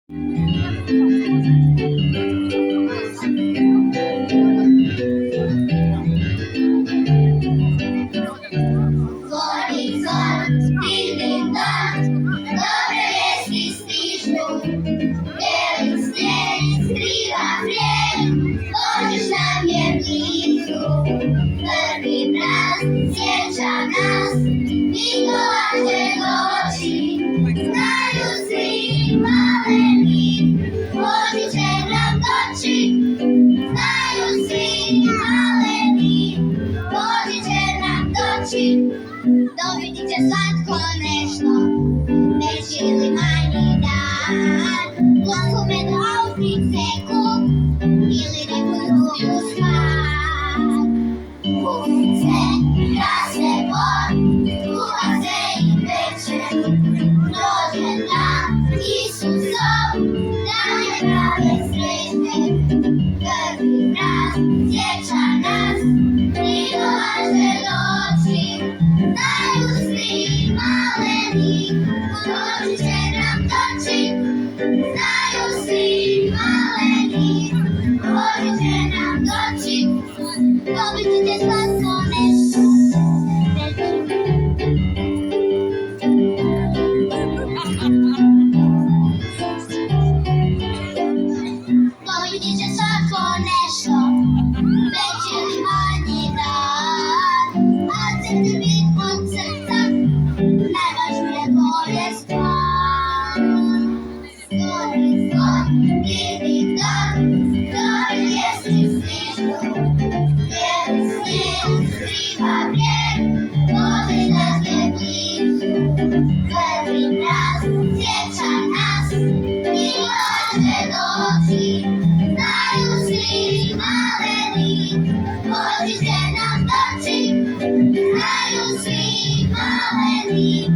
Zvoni zvon, divnim dan, dobre vijesti stižu. Bijeli snijeg skriva vrijeme, Božić nam je blizu. Prvi mraz sjeća nas, Nikola će doći. Znaju svi maleni, Božić će nam doći. Znaju svi maleni, Božić će nam doći. Dobiti će svatko nešto, veći ili manji dan. Glasu medu, austriceku ili neku drugu stvar. Kupice, krasne bor, kuha se i peče. Rođendan Isusov, dan je prave sreće. Prvi mraz sjeća nas, Nikola će doći. Znaju svi maleni, Božić će nam doći. Znaju svi maleni, Božić će nam doći. Dobiti će svatko nešto, dobiti će svatko nešto, veći ili manji dan. A crni bit od srca, najvažnija tvoje stvar. Zvoni zvon, divnim dan, dobre vijesti stižu. Bijeli snijeg skriva vrijeme, Božić nam je blizu. Prvi mraz sjeća nas, Nikola će doći. Znaju svi maleni, Božić će nam doći. Znaju svi maleni,